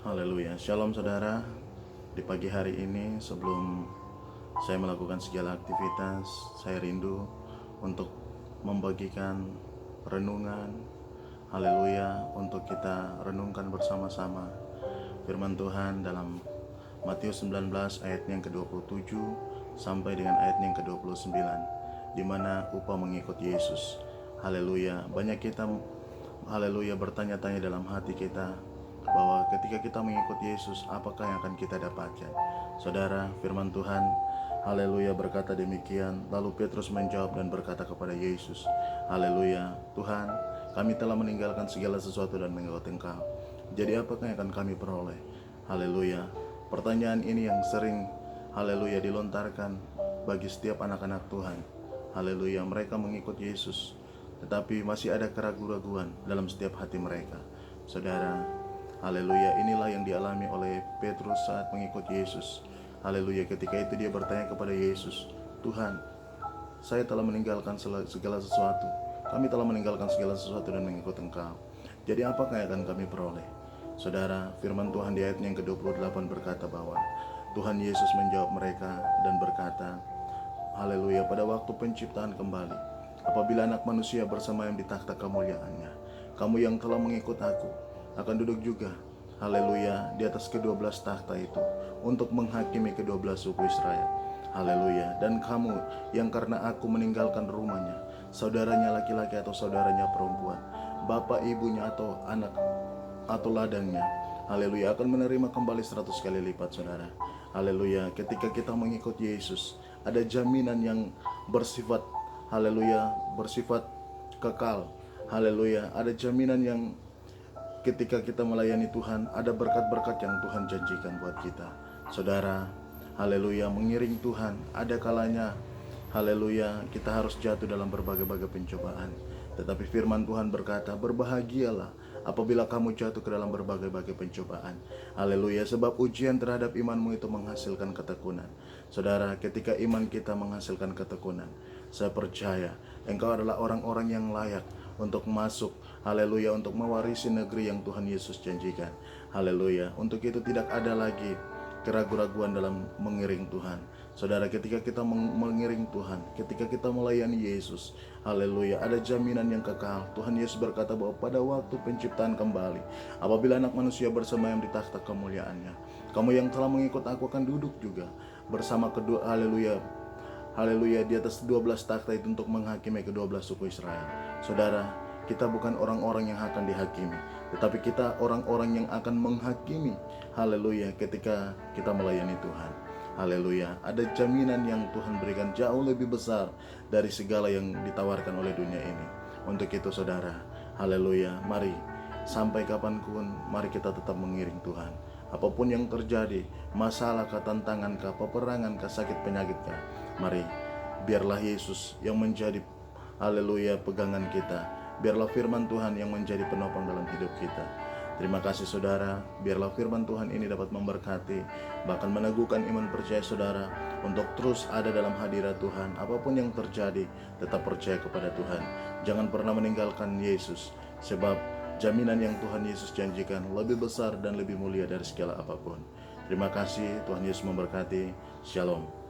Haleluya. Shalom saudara. Di pagi hari ini sebelum saya melakukan segala aktivitas, saya rindu untuk membagikan renungan. Haleluya, untuk kita renungkan bersama-sama firman Tuhan dalam Matius 19 ayat yang ke-27 sampai dengan ayat yang ke-29, di mana upah mengikut Yesus. Haleluya. Banyak kita haleluya bertanya-tanya dalam hati kita bahwa ketika kita mengikut Yesus, apakah yang akan kita dapatkan? Saudara, firman Tuhan haleluya berkata demikian. Lalu Petrus menjawab dan berkata kepada Yesus, haleluya, Tuhan, kami telah meninggalkan segala sesuatu dan mengikut Engkau. Jadi apakah yang akan kami peroleh? Haleluya. Pertanyaan ini yang sering haleluya dilontarkan bagi setiap anak-anak Tuhan. Haleluya, mereka mengikut Yesus, tetapi masih ada keraguan-raguan dalam setiap hati mereka. Saudara, haleluya, inilah yang dialami oleh Petrus saat mengikut Yesus. Haleluya, ketika itu dia bertanya kepada Yesus, Tuhan, saya telah meninggalkan segala sesuatu. Kami telah meninggalkan segala sesuatu dan mengikut Engkau. Jadi apakah yang akan kami peroleh? Saudara, firman Tuhan di ayat yang ke-28 berkata bahwa Tuhan Yesus menjawab mereka dan berkata, haleluya, pada waktu penciptaan kembali, apabila anak manusia bersemayam di takhta kemuliaannya, kamu yang telah mengikut aku akan duduk juga, haleluya, di atas ke-12 takhta itu untuk menghakimi ke-12 suku Israel. Haleluya. Dan kamu yang karena aku meninggalkan rumahnya, saudaranya laki-laki atau saudaranya perempuan, bapak ibunya atau anak atau ladangnya, haleluya, akan menerima kembali 100 kali lipat. Saudara, haleluya, ketika kita mengikut Yesus, ada jaminan yang bersifat haleluya, bersifat kekal. Haleluya, ada jaminan yang ketika kita melayani Tuhan, ada berkat-berkat yang Tuhan janjikan buat kita. Saudara, haleluya, mengiring Tuhan, ada kalanya haleluya kita harus jatuh dalam berbagai-bagai pencobaan. Tetapi firman Tuhan berkata, berbahagialah apabila kamu jatuh ke dalam berbagai-bagai pencobaan. Haleluya, sebab ujian terhadap imanmu itu menghasilkan ketekunan. Saudara, ketika iman kita menghasilkan ketekunan, saya percaya engkau adalah orang-orang yang layak untuk masuk, haleluya, untuk mewarisi negeri yang Tuhan Yesus janjikan. Haleluya, untuk itu tidak ada lagi keraguan-raguan dalam mengiring Tuhan. Saudara, ketika kita mengiring Tuhan, ketika kita melayani Yesus, haleluya, ada jaminan yang kekal. Tuhan Yesus berkata bahwa pada waktu penciptaan kembali, apabila anak manusia bersemayam di takhta kemuliaannya, kamu yang telah mengikut aku akan duduk juga bersama kedua, haleluya, haleluya, di atas 12 takhta itu untuk menghakimi ke-12 suku Israel. Saudara, kita bukan orang-orang yang akan dihakimi, tetapi kita orang-orang yang akan menghakimi. Haleluya, ketika kita melayani Tuhan. Haleluya, ada jaminan yang Tuhan berikan jauh lebih besar dari segala yang ditawarkan oleh dunia ini. Untuk itu saudara, haleluya, mari sampai kapanpun, mari kita tetap mengiring Tuhan. Apapun yang terjadi, masalah kah, tantangan kah, peperangan kah, sakit penyakit kah, mari biarlah Yesus yang menjadi haleluya pegangan kita. Biarlah firman Tuhan yang menjadi penopang dalam hidup kita. Terima kasih saudara, biarlah firman Tuhan ini dapat memberkati, bahkan meneguhkan iman percaya saudara untuk terus ada dalam hadirat Tuhan. Apapun yang terjadi, tetap percaya kepada Tuhan. Jangan pernah meninggalkan Yesus, sebab jaminan yang Tuhan Yesus janjikan lebih besar dan lebih mulia dari segala apapun. Terima kasih, Tuhan Yesus memberkati. Shalom.